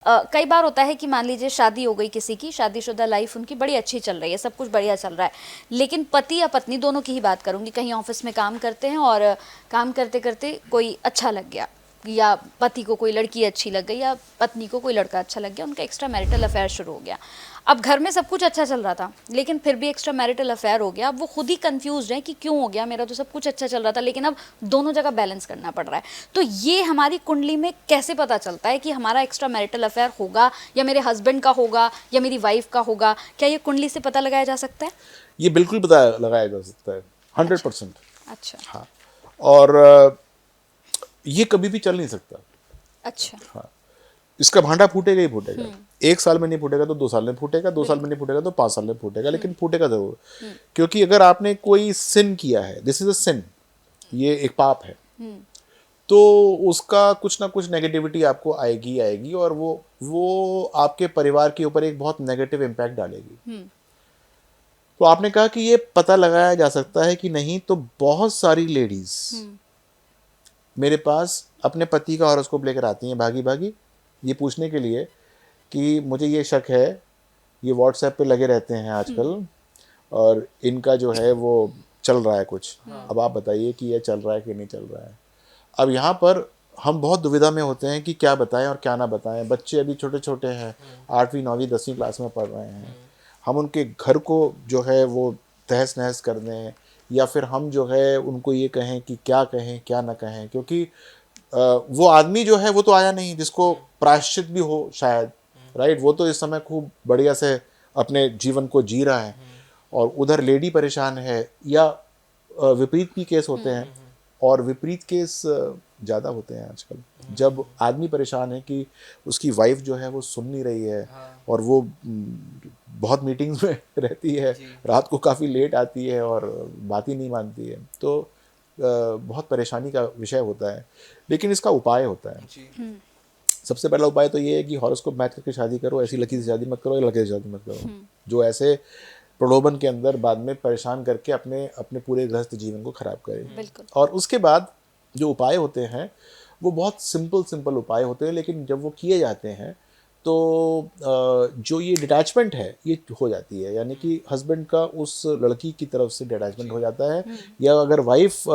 कई बार होता है कि मान लीजिए शादी हो गई किसी की, शादीशुदा लाइफ उनकी बड़ी अच्छी चल रही है, सब कुछ बढ़िया चल रहा है, लेकिन पति या पत्नी दोनों की ही बात करूंगी, कहीं ऑफिस में काम करते हैं और काम करते करते कोई अच्छा लग गया, या पति को कोई लड़की अच्छी लग गई या पत्नी को कोई लड़का अच्छा लग गया, उनका एक्स्ट्रा मैरिटल अफेयर शुरू हो गया। अब घर में सब कुछ अच्छा चल रहा था लेकिन फिर भी एक्स्ट्रा मैरिटल अफेयर हो गया। अब वो खुद ही कंफ्यूज है कि क्यों हो गया, मेरा तो सब कुछ अच्छा चल रहा था, लेकिन अब दोनों जगह बैलेंस करना पड़ रहा है। तो ये हमारी कुंडली में कैसे पता चलता है कि हमारा एक्स्ट्रा मैरिटल अफेयर होगा या मेरे हस्बैंड का होगा या मेरी वाइफ का होगा? क्या ये कुंडली से पता लगाया जा सकता है? ये बिल्कुल पता लगाया जा सकता है, 100%। अच्छा। हाँ। और ये कभी भी चल नहीं सकता। अच्छा। हाँ, इसका भांडा फूटेगा ही फूटेगा। 1 साल में नहीं फूटेगा तो 2 साल में फूटेगा, 2 साल में नहीं फूटेगा तो 5 साल में फूटेगा, लेकिन फूटेगा जरूर। क्योंकि अगर आपने कोई सिन किया है, दिस इज अ सिन, ये एक पाप है, तो उसका कुछ ना कुछ नेगेटिविटी आपको आएगी आएगी, और वो आपके परिवार के ऊपर एक बहुत नेगेटिव इम्पैक्ट डालेगी। तो आपने कहा कि ये पता लगाया जा सकता है कि नहीं, तो बहुत सारी लेडीज मेरे पास अपने पति का हॉरोस्कोप लेकर आती हैं भागी भागी, ये पूछने के लिए कि मुझे ये शक है, ये व्हाट्सएप पे लगे रहते हैं आजकल और इनका जो है वो चल रहा है कुछ, अब आप बताइए कि ये चल रहा है कि नहीं चल रहा है। अब यहाँ पर हम बहुत दुविधा में होते हैं कि क्या बताएं और क्या ना बताएं। बच्चे अभी छोटे छोटे हैं, 8वीं 9वीं 10वीं क्लास में पढ़ रहे हैं। हम उनके घर को जो है वो तहस नहस कर दें, या फिर हम जो है उनको ये कहें कि क्या कहें क्या ना कहें, क्योंकि वो आदमी जो है वो तो आया नहीं जिसको प्रायश्चित भी हो शायद, राइट। वो तो इस समय खूब बढ़िया से अपने जीवन को जी रहा है, और उधर लेडी परेशान है, या विपरीत भी केस होते हैं। और विपरीत केस ज़्यादा होते हैं आजकल, जब आदमी परेशान है कि उसकी वाइफ जो है वो सुन नहीं रही है, और वो बहुत मीटिंग्स में रहती है, रात को काफ़ी लेट आती है और बात ही नहीं मानती है, तो बहुत परेशानी का विषय होता है। लेकिन इसका उपाय होता है। सबसे पहला उपाय तो ये है कि हॉरोस्कोप मैच करके शादी करो, ऐसी लड़की से शादी मत करो या लड़के से शादी मत करो जो ऐसे प्रलोभन के अंदर बाद में परेशान करके अपने अपने पूरे गृहस्थ जीवन को खराब करे। बिल्कुल। और उसके बाद जो उपाय होते हैं वो बहुत सिंपल सिंपल उपाय होते हैं, लेकिन जब वो किए जाते हैं तो जो ये डिटैचमेंट है ये हो जाती है, यानी कि हस्बैंड का उस लड़की की तरफ से डिटैचमेंट हो जाता है। या अगर वाइफ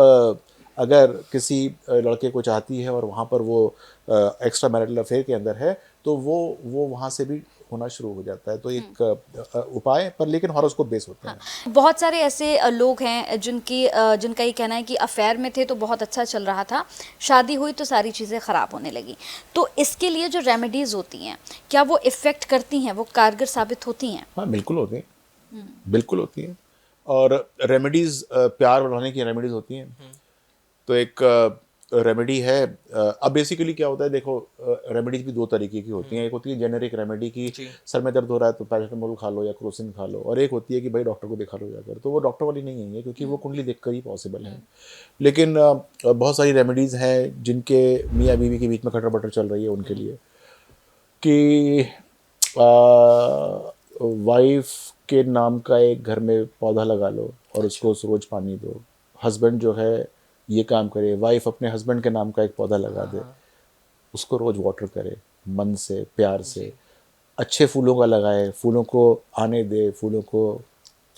अगर किसी लड़के को चाहती है और वहाँ पर वो एक्स्ट्रा मैरिटल अफेयर के अंदर है, तो वो वहाँ से भी होना शुरू हो जाता है। तो एक उपाय पर, लेकिन हॉरोस्कोप बेस होते हैं। बहुत सारे ऐसे लोग हैं जिनका ये कहना है कि अफेयर में थे तो बहुत अच्छा चल रहा था, शादी हुई तो सारी चीज़ें ख़राब होने लगी। तो इसके लिए जो रेमेडीज़ होती हैं, क्या वो इफ़ेक्ट करती हैं, वो कारगर साबित होती हैं? हाँ, बिल्कुल होती हैं, बिल्कुल होती हैं। और रेमेडीज़ प्यार बढ़ाने की रेमेडीज़ होती हैं। तो एक रेमेडी है, अब बेसिकली क्या होता है, देखो रेमेडीज भी 2 तरीके की होती हैं। एक होती है जेनेरिक रेमेडी की सर में दर्द हो रहा है तो पैरासिटामोल खा लो या क्रोसिन खा लो, और एक होती है कि भाई डॉक्टर को दिखा लो जाकर। तो वो डॉक्टर वाली नहीं है क्योंकि वो कुंडली देखकर ही पॉसिबल है। लेकिन बहुत सारी रेमेडीज़ हैं जिनके मियाँ बीवी के बीच में खटर बटर चल रही है उनके लिए, कि वाइफ के नाम का एक घर में पौधा लगा लो और उसको रोज पानी दो। हस्बैंड जो है ये काम करे, वाइफ अपने हस्बैंड के नाम का एक पौधा लगा दे, उसको रोज वाटर करे, मन से प्यार से, अच्छे फूलों का लगाए, फूलों को आने दे, फूलों को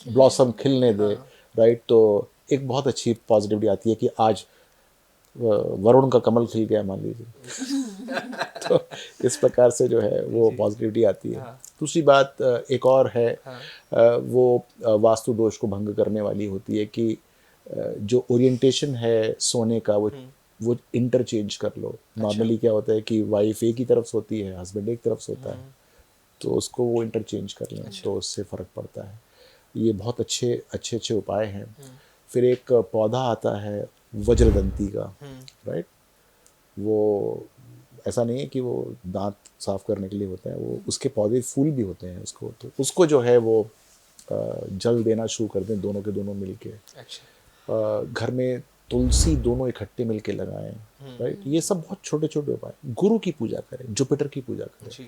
ब्लॉसम खिलने दे, राइट। तो एक बहुत अच्छी पॉजिटिविटी आती है कि आज वरुण का कमल खिल गया मान लीजिए। तो इस प्रकार से जो है वो पॉजिटिविटी आती है। दूसरी बात एक और है, वो वास्तु दोष को भंग करने वाली होती है कि जो ओरिएंटेशन है सोने का वो इंटरचेंज कर लो। नॉर्मली क्या होता है कि वाइफ एक ही तरफ सोती है, हस्बैंड एक तरफ सोता है, तो उसको वो इंटरचेंज कर लें तो उससे फ़र्क पड़ता है। ये बहुत अच्छे अच्छे अच्छे उपाय हैं। फिर एक पौधा आता है वज्रदंती का, राइट। वो ऐसा नहीं है कि वो दांत साफ करने के लिए होता है, वो उसके पौधे फूल भी होते हैं उसको, तो उसको जो है वो जल देना शुरू कर दें दोनों के दोनों मिलके। घर में तुलसी दोनों इकट्ठे मिलके लगाएं, राइट। ये सब बहुत छोटे छोटे उपाय। गुरु की पूजा करें, जुपिटर की पूजा करें।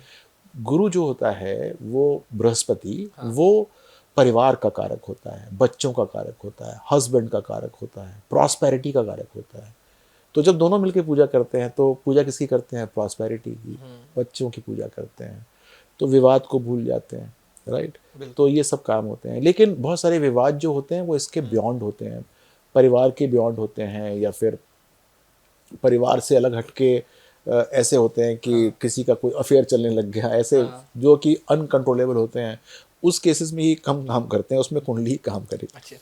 गुरु जो होता है वो बृहस्पति, वो परिवार का कारक होता है, बच्चों का कारक होता है, हस्बैंड का कारक होता है, प्रॉस्पेरिटी का कारक होता है। तो जब दोनों मिलकर पूजा करते हैं तो पूजा किसकी करते हैं? प्रॉस्पेरिटी की, बच्चों की पूजा करते हैं, तो विवाद को भूल जाते हैं, राइट। तो ये सब काम होते हैं, लेकिन बहुत सारे विवाद जो होते हैं वो इसके बियॉन्ड होते हैं, परिवार के बियॉन्ड होते हैं, या फिर परिवार से अलग हटके ऐसे होते हैं कि किसी का कोई अफेयर चलने लग गया, ऐसे जो कि अनकंट्रोलेबल होते हैं। उस केसेस में ही हम काम करते हैं, उसमें कुंडली ही काम करेगी। अच्छा,